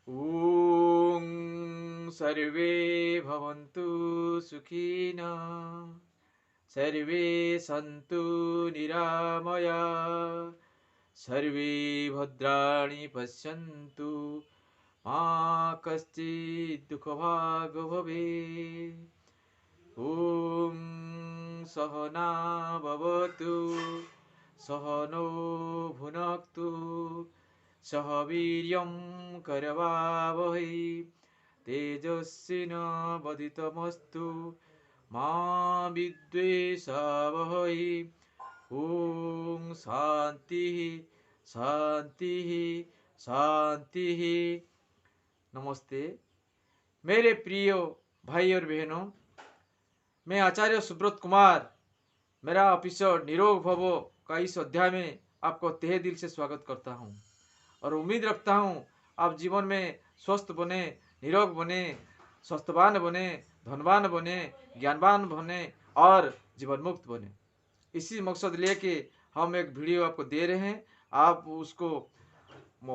ॐ सर्वे भवन्तु सुखिनः सर्वे सन्तु निरामयाः सर्वे भद्राणि पश्यन्तु मा कश्चित् दुःखभाग् भवेत्। ॐ सहना भवतु सहनो भुनक्तु सह वीर्यं करवावहै तेजस्विनावधीतमस्तु मा विद्वेषावहै। ॐ शान्तिः शान्तिः शान्तिः। नमस्ते मेरे प्रिय भाई और बहनों, मैं आचार्य सुब्रत कुमार मेरा एपिसोड निरोग भवो का इस अध्याय में आपको तहे दिल से स्वागत करता हूँ और उम्मीद रखता हूँ आप जीवन में स्वस्थ बने, निरोग बने, स्वस्थवान बने, धनवान बने, ज्ञानवान बने और जीवन मुक्त बने। इसी मकसद लेके हम एक वीडियो आपको दे रहे हैं। आप उसको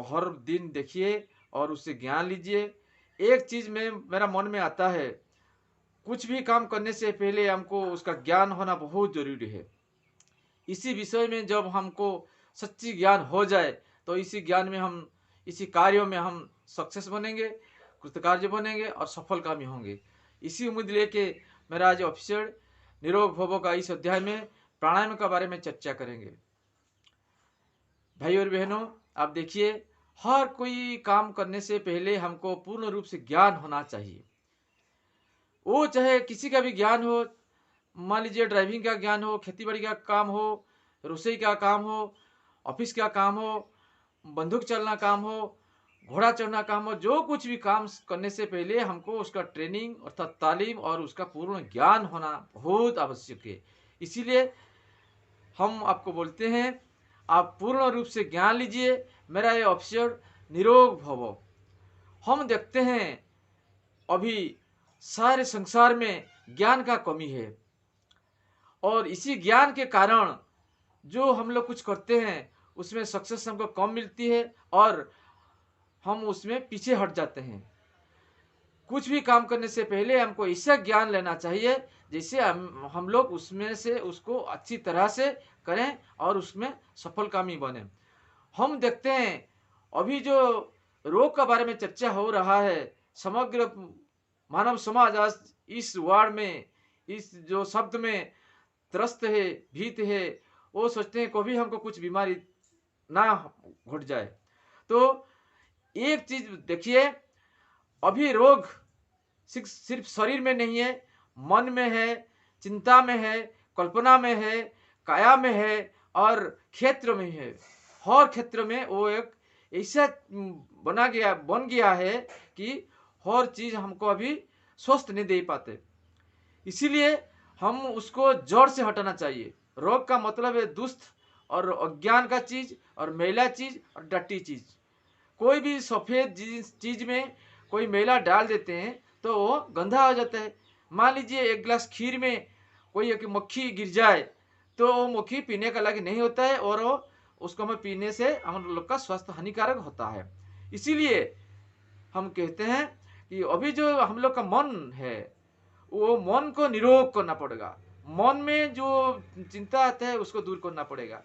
हर दिन देखिए और उससे ज्ञान लीजिए। एक चीज़ में मेरा मन में आता है, कुछ भी काम करने से पहले हमको उसका ज्ञान होना बहुत जरूरी है। इसी विषय में जब हमको सच्ची ज्ञान हो जाए तो इसी ज्ञान में हम, इसी कार्यों में हम सक्सेस बनेंगे, कृतकार्य बनेंगे और सफल कामी होंगे। इसी उम्मीद लेके मेरा आज एपिसोड निरोग भवो का इस अध्याय में प्राणायाम के बारे में चर्चा करेंगे। भाई और बहनों, आप देखिए, हर कोई काम करने से पहले हमको पूर्ण रूप से ज्ञान होना चाहिए। वो चाहे किसी का भी ज्ञान हो, मान लीजिए ड्राइविंग का ज्ञान हो, खेती बाड़ी का काम हो, रसोई का काम हो, ऑफिस का काम हो, बंदूक चलना काम हो, घोड़ा चढ़ना काम हो, जो कुछ भी काम करने से पहले हमको उसका ट्रेनिंग अर्थात तालीम और उसका पूर्ण ज्ञान होना बहुत आवश्यक है। इसीलिए हम आपको बोलते हैं, आप पूर्ण रूप से ज्ञान लीजिए। मेरा ये एपिसोड निरोग भवो। हम देखते हैं अभी सारे संसार में ज्ञान का कमी है और इसी ज्ञान के कारण जो हम लोग कुछ करते हैं उसमें सक्सेस हमको कम मिलती है और हम उसमें पीछे हट जाते हैं। कुछ भी काम करने से पहले हमको ऐसा ज्ञान लेना चाहिए जैसे हम लोग उसमें से उसको अच्छी तरह से करें और उसमें सफलकामी बने। हम देखते हैं अभी जो रोग के बारे में चर्चा हो रहा है, समग्र मानव समाज आज इस वार्ड में, इस जो शब्द में त्रस्त है, भीत है, वो सोचते हैं कभी हमको कुछ बीमारी ना घुट जाए। तो एक चीज देखिए, अभी रोग सिर्फ शरीर में नहीं है, मन में है, चिंता में है, कल्पना में है, काया में है और क्षेत्र में है। हर क्षेत्र में वो एक ऐसा बन गया है कि हर चीज हमको अभी स्वस्थ नहीं दे पाते। इसीलिए हम उसको जड़ से हटाना चाहिए। रोग का मतलब है दुष्ट और अज्ञान का चीज और मैला चीज और डट्टी चीज। कोई भी सफेद चीज में कोई मैला डाल देते हैं तो वो गंदा हो जाता है। मान लीजिए एक गिलास खीर में कोई एक मक्खी गिर जाए तो वो मक्खी पीने का लायक नहीं होता है और वो उसको हमें पीने से हम लोग का स्वास्थ्य हानिकारक होता है। इसीलिए हम कहते हैं कि अभी जो हम लोग का मन है वो मन को निरोग करना पड़ेगा। मन में जो चिंता आता है उसको दूर करना पड़ेगा।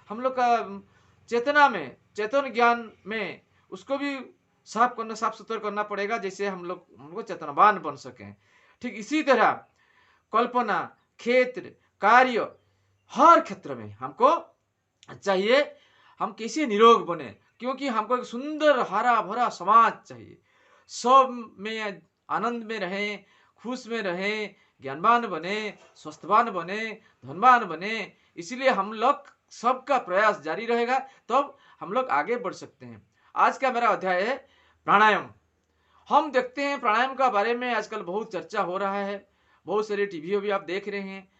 हम लोग का चेतना में, चेतन ज्ञान में उसको भी साफ सुथरा करना पड़ेगा, जैसे हमको चेतनवान बन सकें। ठीक इसी तरह कल्पना, क्षेत्र, कार्य, हर क्षेत्र में हमको चाहिए हम कैसे निरोग बने, क्योंकि हमको एक सुंदर हरा भरा समाज चाहिए। सब में आनंद में रहें, खुश में रहें, ज्ञानवान बने, स्वस्थवान बने, धनवान बने। इसलिए हम लोग सबका प्रयास जारी रहेगा, तब हम लोग आगे बढ़ सकते हैं। आज का मेरा अध्याय है प्राणायाम। हम देखते हैं प्राणायाम का बारे में आजकल बहुत चर्चा हो रहा है। बहुत सारे टीवी भी आप देख रहे हैं,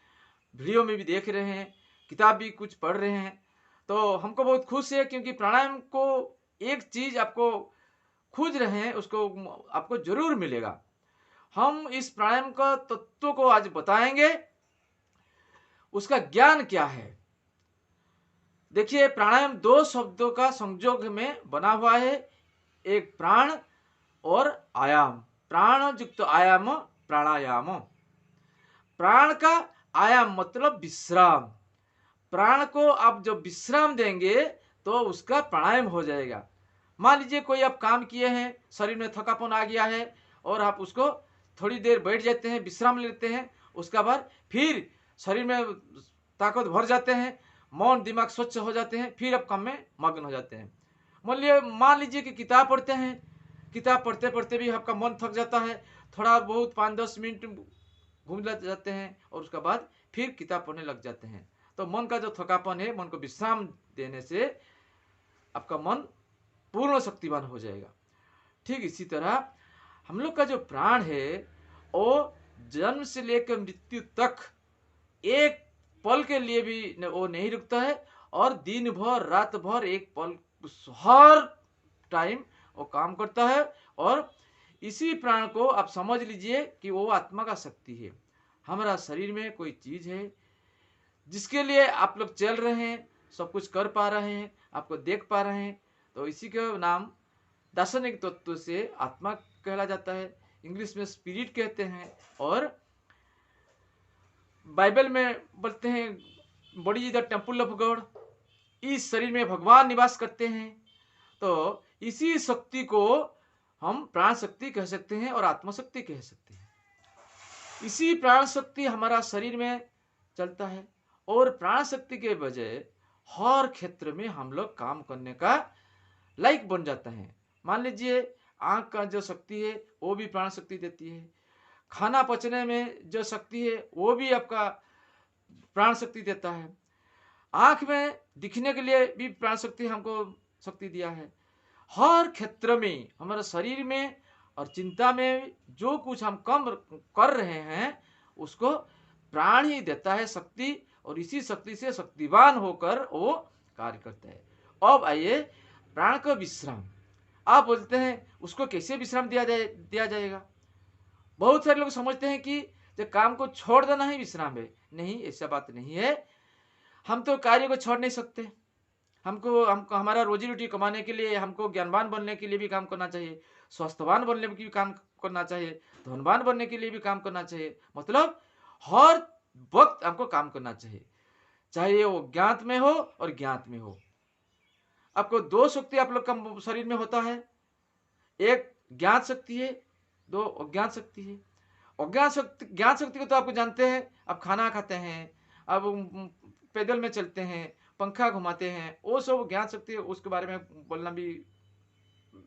वीडियो में भी देख रहे हैं, किताब भी कुछ पढ़ रहे हैं। तो हमको बहुत खुश है, क्योंकि प्राणायाम को एक चीज आपको खोज रहे हैं उसको आपको जरूर मिलेगा। हम इस प्राणायाम का तत्व को आज बताएंगे, उसका ज्ञान क्या है। देखिए, प्राणायाम दो शब्दों का संयोग में बना हुआ है, एक प्राण और आयाम, प्राण युक्त आयाम प्राणायाम। प्राण का आयाम मतलब विश्राम। प्राण को आप जब विश्राम देंगे तो उसका प्राणायाम हो जाएगा। मान लीजिए कोई आप काम किए हैं, शरीर में थकापन आ गया है और आप उसको थोड़ी देर बैठ जाते हैं, विश्राम लेते हैं, उसका बाद फिर शरीर में ताकत भर जाते हैं, मौन दिमाग स्वच्छ हो जाते हैं, फिर आप काम में मग्न हो जाते हैं। मान लीजिए कि किताब पढ़ते हैं, किताब पढ़ते पढ़ते भी आपका मन थक जाता है, थोड़ा बहुत 5-10 मिनट घूम जाते हैं और उसके बाद फिर किताब पढ़ने लग जाते हैं। तो मन का जो थकापन है, मन को विश्राम देने से आपका मन पूर्ण शक्तिवान हो जाएगा। ठीक इसी तरह हम लोग का जो प्राण है वो जन्म से लेकर मृत्यु तक एक पल के लिए भी वो नहीं रुकता है, और दिन भर रात भर एक पल हर टाइम वो काम करता है। और इसी प्राण को आप समझ लीजिए कि वो आत्मा का शक्ति है। हमारा शरीर में कोई चीज है जिसके लिए आप लोग चल रहे हैं, सब कुछ कर पा रहे हैं, आपको देख पा रहे हैं, तो इसी का नाम दार्शनिक तत्व से आत्मा कहला जाता है। इंग्लिश में स्पिरिट कहते हैं, और बाइबल में बोलते हैं body is the temple of God. इस शरीर में भगवान निवास करते हैं। तो इसी शक्ति को हम प्राण शक्ति कह सकते हैं और आत्मा शक्ति कह सकते हैं। इसी प्राण शक्ति हमारा शरीर में चलता है, और प्राण शक्ति के बजाय हर क्षेत्र में हम लोग काम करने का लायक बन जाता है। मान लीजिए आंख का जो शक्ति है वो भी प्राण शक्ति देती है, खाना पचने में जो शक्ति है वो भी आपका प्राण शक्ति देता है, आंख में दिखने के लिए भी प्राण शक्ति हमको शक्ति दिया है। हर क्षेत्र में हमारे शरीर में और चिंता में जो कुछ हम कम कर रहे हैं उसको प्राण ही देता है शक्ति, और इसी शक्ति से शक्तिवान होकर वो कार्य करता है। अब आइए प्राण का विश्राम। आप बोलते हैं उसको कैसे विश्राम दिया जाएगा। बहुत सारे लोग समझते हैं कि जो काम को छोड़ देना ही विश्राम है। नहीं, ऐसा बात नहीं है। हम तो कार्य को छोड़ नहीं सकते। हमको हमारा रोजी रोटी कमाने के लिए, हमको ज्ञानवान बनने के लिए भी काम करना चाहिए, स्वस्थवान बनने के लिए भी काम करना चाहिए, धनवान बनने के लिए भी काम करना चाहिए। मतलब हर वक्त हमको काम करना चाहिए, चाहे वो ज्ञात में हो और ज्ञात में हो। आपको दो शक्ति आप लोग का शरीर में होता है, एक ज्ञात शक्ति है, दो अज्ञात शक्ति है। ज्ञात शक्ति को तो आपको जानते हैं, आप खाना खाते हैं, आप पैदल में चलते हैं, पंखा घुमाते हैं, वो सब ज्ञात शक्ति है। उसके बारे में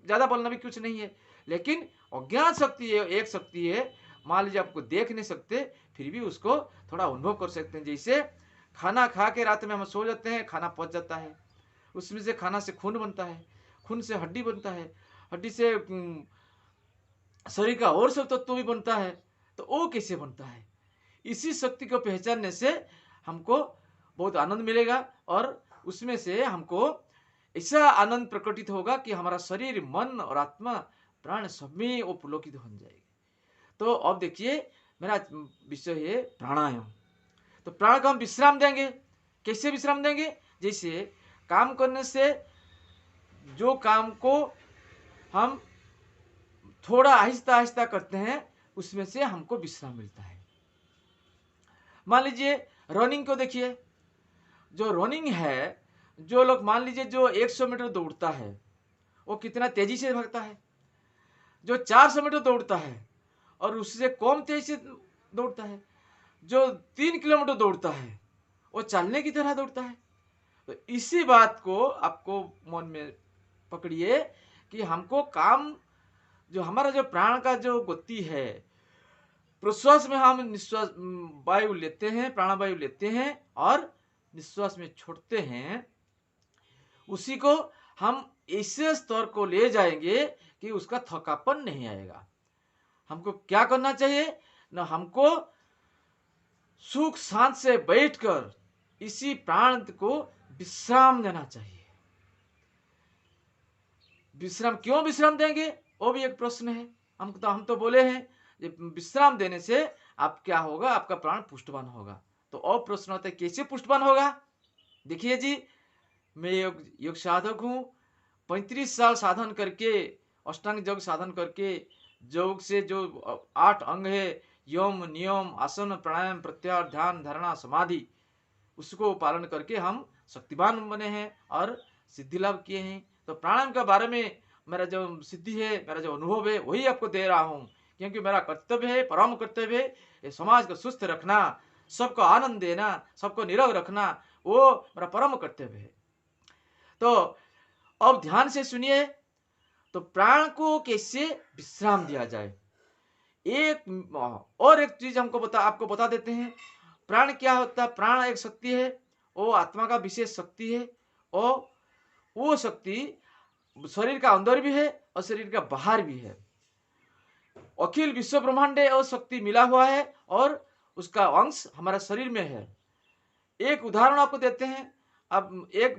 ज्यादा बोलना भी कुछ नहीं है। लेकिन अज्ञात शक्ति है, एक शक्ति है, मान लीजिए आपको देख नहीं सकते फिर भी उसको थोड़ा अनुभव कर सकते हैं। जैसे खाना खा के रात में हम सो जाते हैं, खाना पच जाता है, उसमें से खाना से खून बनता है, खून से हड्डी बनता है, हड्डी से शरीर का और सब तत्व भी बनता है। तो वो कैसे बनता है? इसी शक्ति को पहचानने से हमको बहुत आनंद मिलेगा, और उसमें से हमको ऐसा आनंद प्रकटित होगा कि हमारा शरीर, मन और आत्मा, प्राण सब में वो पुलकित हो जाएगी। तो अब देखिए मेरा विषय है प्राणायाम। तो प्राण को हम विश्राम देंगे। कैसे विश्राम देंगे? जैसे काम करने से जो काम को हम थोड़ा आहिस्ता आहिस्ता करते हैं उसमें से हमको विश्राम मिलता है। मान लीजिए रनिंग को देखिए, जो रनिंग है, जो लोग मान लीजिए जो 100 मीटर दौड़ता है वो कितना तेजी से भागता है। जो 400 मीटर दौड़ता है और उससे कम तेजी से दौड़ता है। जो 3 किलोमीटर दौड़ता है वो चलने की तरह दौड़ता है। तो इसी बात को आपको मन में पकड़िए कि हमको काम, जो हमारा जो प्राण का जो गति है, प्रश्वास में हम निश्वास वायु लेते हैं, प्राणवायु लेते हैं और निश्वास में छोड़ते हैं, उसी को हम ऐसे स्तर को ले जाएंगे कि उसका थकापन नहीं आएगा। हमको क्या करना चाहिए ना, हमको सुख शांत से बैठकर इसी प्राण को विश्राम देना चाहिए। विश्राम क्यों विश्राम देंगे वो भी एक प्रश्न है। हम तो बोले हैं विश्राम देने से आप क्या होगा, आपका प्राण पुष्टवान होगा। तो और प्रश्न होता है कैसे पुष्टवान होगा? देखिए जी, मैं योग साधक हूँ, 35 साल साधन करके अष्टांग योग साधन करके योग से जो 8 अंग है, यम नियम आसन प्राणायाम प्रत्याहार ध्यान धारणा समाधि, उसको पालन करके हम शक्तिवान बने हैं और सिद्धि लाभ किए हैं। तो प्राणायाम के बारे में मेरा जो सिद्धि है, मेरा जो अनुभव है, वही आपको दे रहा हूँ, क्योंकि मेरा कर्तव्य है, परम कर्तव्य है, ये समाज को सुस्थ रखना, सबको आनंद देना, सबको निरोग रखना, वो मेरा परम कर्तव्य है। तो अब ध्यान से सुनिए, तो प्राण को कैसे विश्राम दिया जाए। एक चीज आपको बता देते हैं। प्राण क्या होता है? प्राण एक शक्ति है, वो आत्मा का विशेष शक्ति है, और वो शक्ति शरीर का अंदर भी है और शरीर का बाहर भी है। अखिल विश्व ब्रह्मांड और शक्ति मिला हुआ है और उसका अंश हमारा शरीर में है। एक उदाहरण आपको देते हैं। अब एक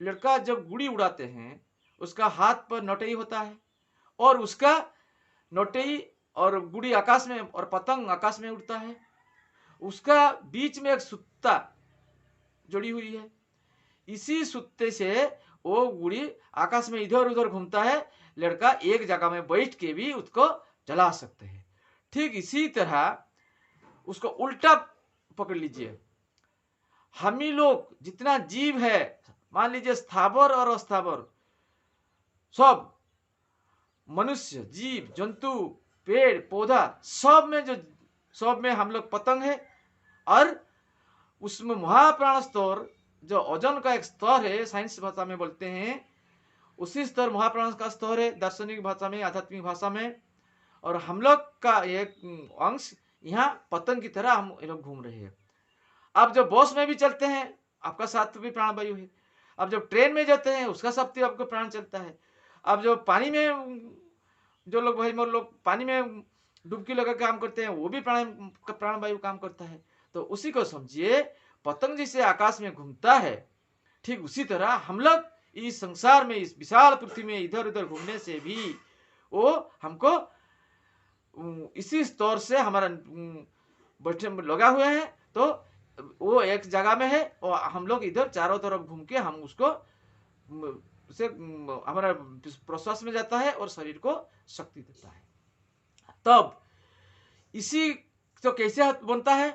लड़का जब गुड़ी उड़ाते हैं, उसका हाथ पर नोटई होता है, और उसका नोटई और गुड़ी आकाश में और पतंग आकाश में उड़ता है, उसका बीच में एक सुत्ता जुड़ी हुई है। इसी सुत्ते से वो गुड़ी आकाश में इधर उधर घूमता है। लड़का एक जगह में बैठ के भी उसको जला सकते हैं। ठीक इसी तरह उसको उल्टा पकड़ लीजिए। हम ही लोग जितना जीव है, मान लीजिए स्थावर और अस्थावर, सब मनुष्य जीव जंतु पेड़ पौधा, सब में हम लोग पतंग है। और उसमें महाप्राण स्तर, जो ओजन का एक स्तर है, साइंस भाषा में बोलते हैं, उसी स्तर महाप्राण का स्तर है, दार्शनिक भाषा में, आध्यात्मिक भाषा में। और हम लोग का एक अंश यहाँ पतंग की तरह हम लोग घूम रहे हैं। अब जब बस में भी चलते हैं, आपका साथ भी प्राण वायु है। अब जब ट्रेन में जाते हैं, उसका साथ भी आपको प्राण चलता है। अब जो पानी में जो लोग भाई मोर लोग पानी में डुबकी लगा काम करते हैं, वो भी प्राण वायु काम करता है। तो उसी को समझिए, पतंग जैसे आकाश में घूमता है, ठीक उसी तरह हम लोग इस संसार में, इस विशाल पृथ्वी में इधर उधर घूमने से भी वो हमको इसी स्तर से हमारा बैठे लगा हुए हैं। तो वो एक जगह में है और हम लोग इधर चारों तरफ घूम के हम उसको से हमारा प्रश्वास में जाता है और शरीर को शक्ति देता है। तब इसी तो कैसे बनता है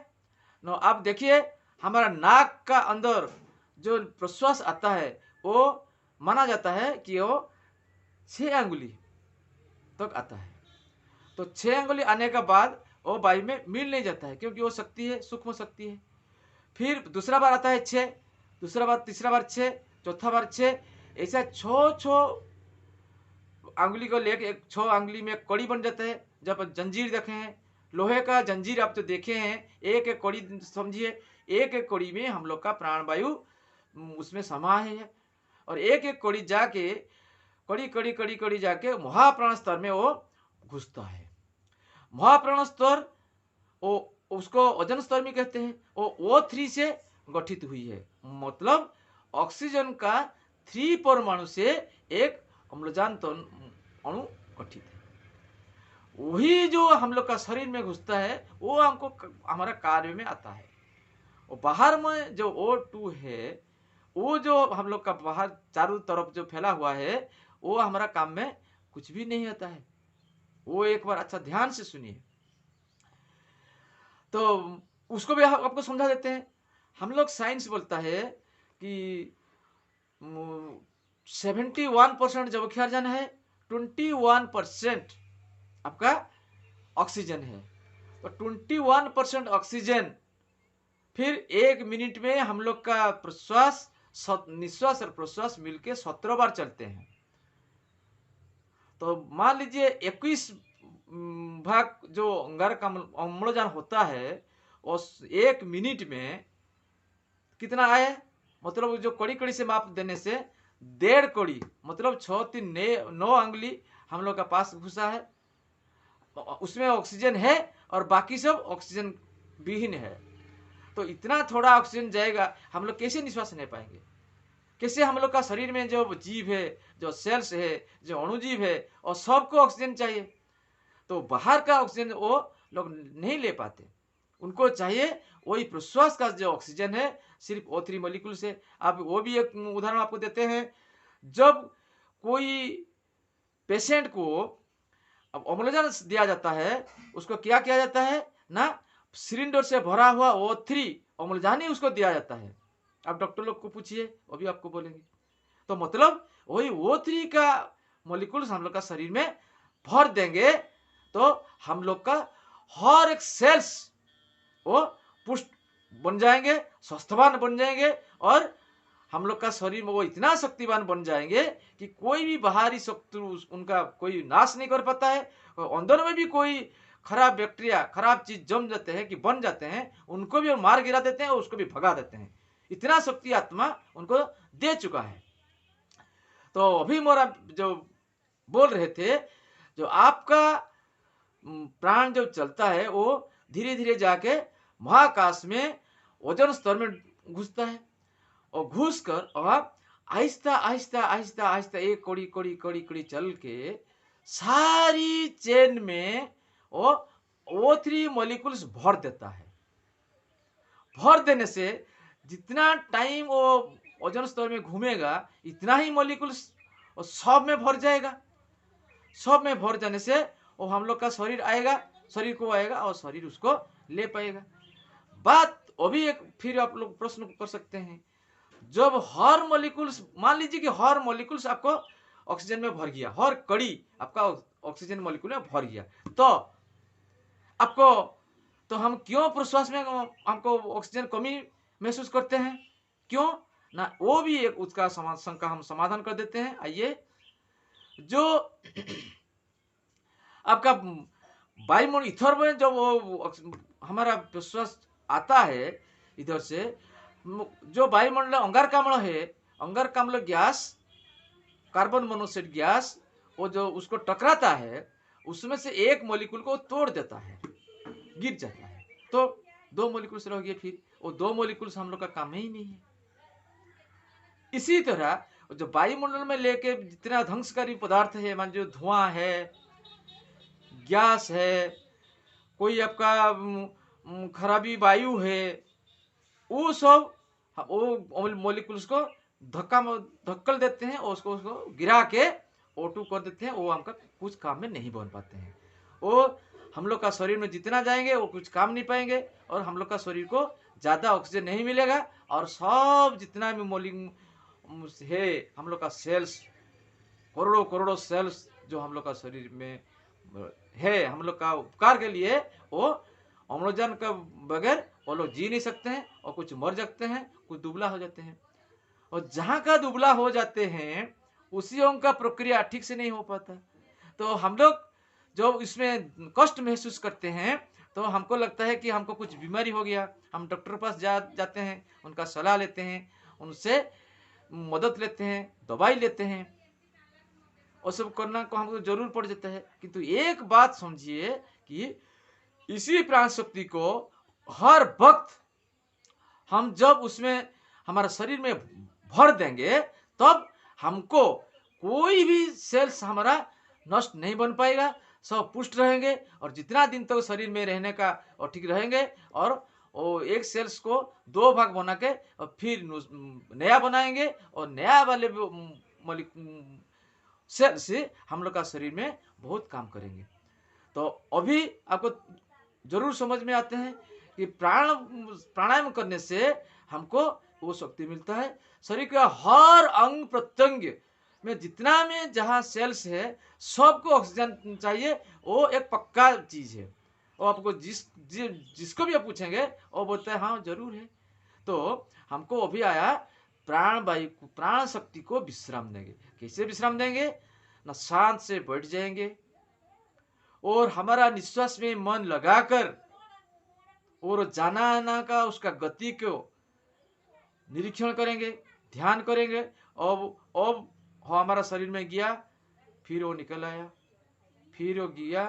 न, आप देखिए, हमारा नाक का अंदर जो प्रश्वास आता है, वो माना जाता है कि वो 6 अंगुली तक आता है। तो 6 अंगुली आने के बाद वो वायु में मिल नहीं जाता है, क्योंकि वो शक्ति है, सूक्ष्म शक्ति है। फिर दूसरा बार आता है 6, दूसरा बार, तीसरा बार 6, चौथा बार 6, ऐसा 6 अंगुली को लेकर 6 अंगुली में कड़ी बन जाता है। जब जंजीर देखे हैं, लोहे का जंजीर आप तो देखे हैं, एक एक कड़ी समझिए, एक एक कड़ी में हम लोग का प्राण वायु उसमें समा है। और एक एक कड़ी जाके, कड़ी जाके महाप्राण स्तर में वो घुसता है। महाप्राण स्तर वो उसको ओजन स्तर में कहते हैं। वो O3 से गठित हुई है, मतलब ऑक्सीजन का 3 परमाणु से एक अम्लजान अणु गठित है। वही जो हम लोग का शरीर में घुसता है, वो हमको हमारा कार्य में आता है। और बाहर में जो O2 है, वो जो हम लोग का बाहर चारों तरफ जो फैला हुआ है, वो हमारा काम में कुछ भी नहीं आता है। वो एक बार अच्छा ध्यान से सुनिए, तो उसको भी आपको समझा देते हैं। हम लोग साइंस बोलता है कि 71% जब ऑक्सीजन है, 21% आपका ऑक्सीजन है। तो 21% ऑक्सीजन, फिर 1 मिनट में हम लोग का प्रश्वास, निश्वास और प्रश्वास मिलके 17 बार चलते हैं। तो मान लीजिए 21 भाग जो अंगार का अम्लजान होता है, उस 1 मिनट में कितना आए, मतलब जो कड़ी से माप देने से 1.5 कड़ी, मतलब 6 3 9 अंगुली हम लोग का पास घुसा है। उसमें ऑक्सीजन है और बाकी सब ऑक्सीजन विहीन है। तो इतना थोड़ा ऑक्सीजन जाएगा, हम लोग कैसे निश्वास नहीं पाएंगे? कैसे हम लोग का शरीर में जो जीव है, जो सेल्स है, जो अणुजीव है, और सबको ऑक्सीजन चाहिए। तो बाहर का ऑक्सीजन वो लोग नहीं ले पाते, उनको चाहिए वही प्रश्वास का जो ऑक्सीजन है, सिर्फ O3 मॉलिक्यूल से। आप वो भी एक उदाहरण आपको देते हैं। जब कोई पेशेंट को अब अम्लजान दिया जाता है, उसको क्या किया जाता है ना, सिलेंडर से भरा हुआ O3 अम्लजान ही उसको दिया जाता है। आप डॉक्टर लोग को पूछिए, वो भी आपको बोलेंगे। तो मतलब वही O3 का मॉलिक्यूल्स हम लोग का शरीर में भर देंगे तो हम लोग का हर एक सेल्स वो पुष्ट बन जाएंगे, स्वस्थवान बन जाएंगे, और हम लोग का शरीर में वो इतना शक्तिवान बन जाएंगे कि कोई भी बाहरी शत्रु उनका कोई नाश नहीं कर पाता है, और अंदर में भी कोई खराब बैक्टीरिया, खराब चीज जम जाते हैं कि बन जाते हैं, उनको भी मार गिरा देते हैं और उसको भी भगा देते हैं। इतना शक्ति आत्मा उनको दे चुका है। तो अभी मोरा जो बोल रहे थे, जो आपका प्राण जो चलता है वो धीरे धीरे जाके महाकाश में ओजोन स्तर में घुसता है, और घुस कर और आहिस्ता आहिस्ता आहिस्ता आहिस्ता एक कड़ी कड़ी कड़ी कड़ी चल के सारी चेन में वो O3 मॉलिक्यूल्स भर देता है। भर देने से जितना टाइम वो ओजोन स्तर में घूमेगा इतना ही मॉलिक्यूल्स सब में भर जाएगा। सब में भर जाने से वो हम लोग का शरीर आएगा, शरीर को आएगा और शरीर उसको ले पाएगा। बात अभी एक फिर आप लोग प्रश्न कर सकते हैं, जब हर मॉलिक्यूल्स, मान लीजिए कि हर मॉलिक्यूल्स आपको ऑक्सीजन में भर गया, हर कड़ी आपका ऑक्सीजन मॉलिक्यूल में भर गया, तो आपको, तो हम क्यों प्रश्वास में हमको ऑक्सीजन कमी महसूस करते हैं, क्यों ना, वो भी एक उसका शंका हम समाधान कर देते हैं। आइए, जो आपका वायुमंडल इथर में जब वो हमारा प्रश्वास आता है इधर से, जो वायुमंडल अंगारकाम्ल है, अंगारकाम्ल गैस, कार्बन मोनोक्साइड गैस, वो जो उसको टकराता है उसमें से एक मॉलिक्यूल को तोड़ देता है, गिर जाता है, तो दो मॉलिक्यूल्स रह गए। फिर वो दो मॉलिक्यूल्स हम लोग का काम ही नहीं है। इसी तरह जो वायुमंडल में लेके जितना ध्वंसकारी पदार्थ है, मान जो धुआं है, गैस है, कोई आपका खराबी वायु है, वो सब वो मॉलिक्यूल्स को धक्कल देते हैं और उसको गिरा के O2 कर देते हैं। वो हमका कुछ काम में नहीं बन पाते हैं। वो हम लोग का शरीर में जितना जाएंगे वो कुछ काम नहीं पाएंगे, और हम लोग का शरीर को ज़्यादा ऑक्सीजन नहीं मिलेगा, और सब जितना भी मॉलिक्यूल है, हम लोग का सेल्स, करोड़ों करोड़ों सेल्स जो हम लोग का शरीर में है, हम लोग का उपकार के लिए, वो अम्लजान का बगैर वो लोग जी नहीं सकते हैं, और कुछ मर जाते हैं, कुछ दुबला हो जाते हैं। और जहाँ का दुबला हो जाते हैं उसी अंग का प्रक्रिया ठीक से नहीं हो पाता। तो हम लोग जब इसमें कष्ट महसूस करते हैं तो हमको लगता है कि हमको कुछ बीमारी हो गया, हम डॉक्टर के पास जाते हैं, उनका सलाह लेते हैं, उनसे मदद लेते हैं, दवाई लेते हैं, और सब करना को हमको जरूर पड़ जाता है। किंतु एक बात समझिए कि इसी प्राण शक्ति को हर वक्त हम जब उसमें हमारा शरीर में भर देंगे, तब हमको कोई भी सेल्स हमारा नष्ट नहीं बन पाएगा, सब पुष्ट रहेंगे, और जितना दिन तक शरीर में रहने का और ठीक रहेंगे, और वो एक सेल्स को दो भाग बना के और फिर नया बनाएंगे, और नया वाले सेल्स से हम लोग का शरीर में बहुत काम करेंगे। तो अभी आपको जरूर समझ में आते हैं कि प्राणायाम करने से हमको वो शक्ति मिलता है। शरीर का हर अंग प्रत्यंग में जितना में जहाँ सेल्स है सबको ऑक्सीजन चाहिए, वो एक पक्का चीज है। और आपको जिसको भी आप पूछेंगे वो बोलता है हाँ जरूर है। तो हमको अभी आया प्राण वायु, प्राण शक्ति को विश्राम देंगे। कैसे विश्राम देंगे ना, शांत से बैठ जाएंगे और हमारा निश्वास में मन लगाकर और जाना आना का उसका गति को निरीक्षण करेंगे, ध्यान करेंगे। अब हमारा शरीर में गया, फिर वो निकल आया, फिर वो गया,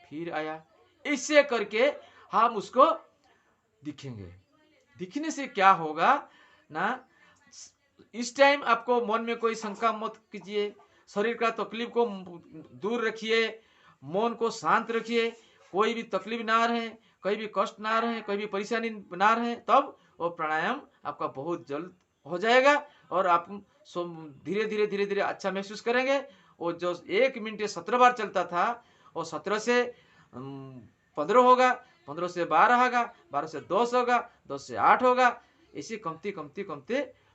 फिर आया, इससे करके हम उसको दिखेंगे। दिखने से क्या होगा ना, इस टाइम आपको मन में कोई शंका मत कीजिए, शरीर का तकलीफ को दूर रखिए, मन को शांत रखिए, कोई भी तकलीफ ना रहे, कहीं भी कष्ट ना रहे, कहीं भी परेशानी ना रहे, तब वो प्राणायाम आपका बहुत जल्द हो जाएगा और आप धीरे धीरे धीरे धीरे अच्छा महसूस करेंगे। वो जो 1 मिनट 17 बार चलता था, वो 17 से 15 होगा, 15 से 12 होगा, 12 से 10 होगा, 10 से 8 होगा। इसी कमती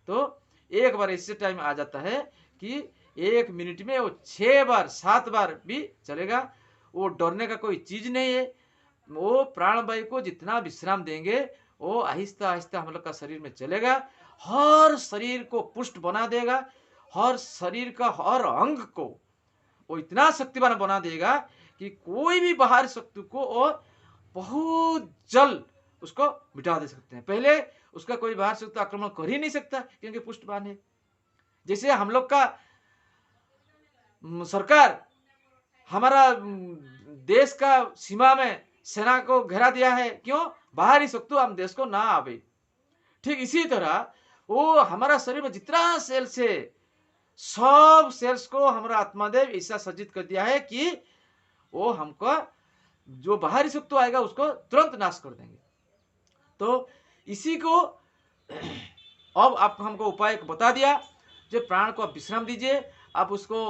तो एक बार इससे टाइम आ जाता है कि 1 मिनट में वो 6 बार 7 बार भी चलेगा। वो डरने का कोई चीज नहीं है। वो प्राणवायु को जितना विश्राम देंगे, वो आहिस्ता आहिस्ता हम लोग का शरीर में चलेगा, हर शरीर को पुष्ट बना देगा, हर शरीर का हर अंग को वो इतना शक्तिवान बना देगा कि कोई भी बाहर शक्ति को वो बहुत जल्द उसको मिटा दे सकते हैं। पहले उसका कोई बाहर शक्ति आक्रमण कर ही नहीं सकता, क्योंकि पुष्टवान है। जैसे हम लोग का सरकार हमारा देश का सीमा में सेना को घेरा दिया है, क्यों? बाहरी शक्ति हम देश को ना आवे। ठीक इसी तरह वो हमारा शरीर में जितना सेल्स है, सब सेल्स को हमारा आत्मादेव ऐसा सज्जित कर दिया है कि वो हमको जो बाहरी शक्ति आएगा उसको तुरंत नाश कर देंगे। तो इसी को अब आप हमको उपाय बता दिया। जो प्राण को आप विश्राम दीजिए, आप उसको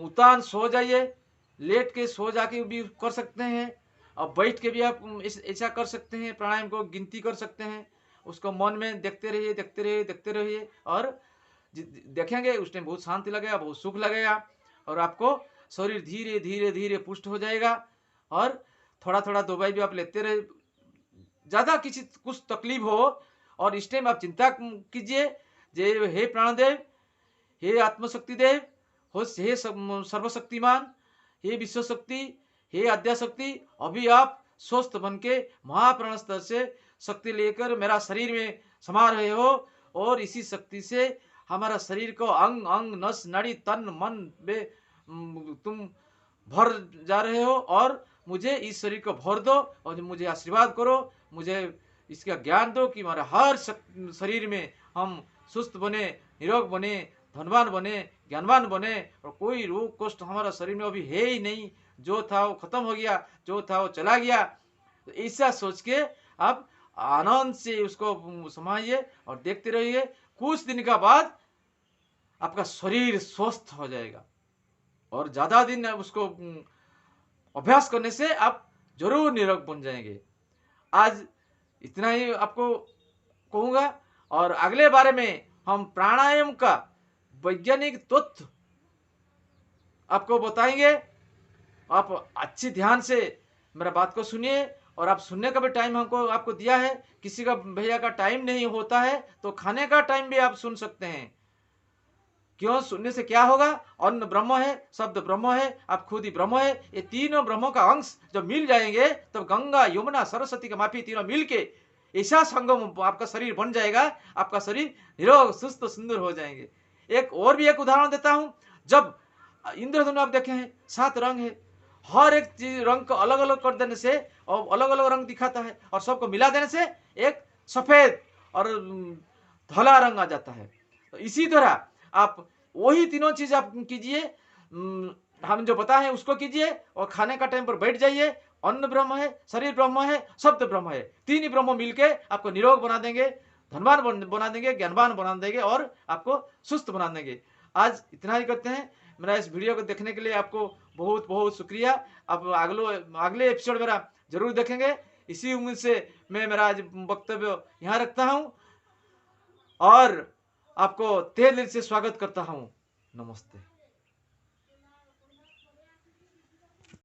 उतान सो जाइए, लेट के सो जाके भी कर सकते हैं, और बैठ के भी आप ऐसा कर सकते हैं। प्राणायाम को गिनती कर सकते हैं, उसको मन में देखते रहिए, देखते रहिए, देखते रहिए, और देखेंगे उस टाइम बहुत शांति लगेगा, बहुत सुख लगेगा, और आपको शरीर धीरे धीरे धीरे पुष्ट हो जाएगा। और थोड़ा थोड़ा दवाई भी आप लेते रहे, ज़्यादा किसी कुछ तकलीफ हो, और इस टाइम आप चिंता कीजिए, जे हे प्राणदेव, हे आत्मशक्ति देव, हे सर्वशक्तिमान, हे विश्व शक्ति, हे आद्याशक्ति, अभी आप स्वस्थ बन के महाप्राण स्तर से शक्ति लेकर मेरा शरीर में समा रहे हो, और इसी शक्ति से हमारा शरीर को अंग अंग नस नाड़ी तन मन में तुम भर जा रहे हो, और मुझे इस शरीर को भर दो, और मुझे आशीर्वाद करो, मुझे इसका ज्ञान दो कि हमारा हर शरीर में हम सुस्त बने, निरोग बने, धनवान बने, ज्ञानवान बने, और कोई रोग कष्ट हमारा शरीर में अभी है ही नहीं। जो था वो खत्म हो गया, जो था वो चला गया। तो ऐसा सोच के आप आनंद से उसको समाइए और देखते रहिए। कुछ दिन का बाद आपका शरीर स्वस्थ हो जाएगा, और ज्यादा दिन उसको अभ्यास करने से आप जरूर निरोग बन जाएंगे। आज इतना ही आपको कहूंगा, और अगले बारे में हम प्राणायाम का वैज्ञानिक तथ्य आपको बताएंगे। आप अच्छी ध्यान से मेरा बात को सुनिए, और आप सुनने का भी टाइम हमको आपको दिया है। किसी का भैया का टाइम नहीं होता है, तो खाने का टाइम भी आप सुन सकते हैं। क्यों? सुनने से क्या होगा? अन्न ब्रह्म है, शब्द ब्रह्म है, आप खुद ही ब्रह्म है। ये तीनों ब्रह्मों का अंश जब मिल जाएंगे, तब तो गंगा यमुना सरस्वती का माफी तीनों मिल के ऐसा संगम आपका शरीर बन जाएगा। आपका शरीर निरोग सुस्त सुंदर हो जाएंगे। एक और भी एक उदाहरण देता हूं। जब इंद्रधनु आप देखे हैं, 7 रंग है, हर एक चीज रंग को अलग अलग कर देने से और अलग अलग रंग दिखाता है, और सबको मिला देने से एक सफेद और धला रंग आ जाता है। तो इसी तरह आप वही तीनों चीज आप कीजिए, हम जो बताए उसको कीजिए, और खाने का टाइम पर बैठ जाइए। अन्न ब्रह्म है, शरीर ब्रह्म है, शब्द ब्रह्म है, तीन ही ब्रह्म मिलके आपको निरोग बना देंगे, धनवान बना देंगे, ज्ञानवान बना देंगे, और आपको सुस्त बना देंगे। आज इतना ही करते हैं। मेरा इस वीडियो को देखने के लिए आपको बहुत बहुत शुक्रिया। आप अगले एपिसोड मेरा जरूर देखेंगे। इसी उम्मीद से मैं मेरा आज वक्तव्य यहाँ रखता हूँ, और आपको तहे दिल से स्वागत करता हूँ। नमस्ते।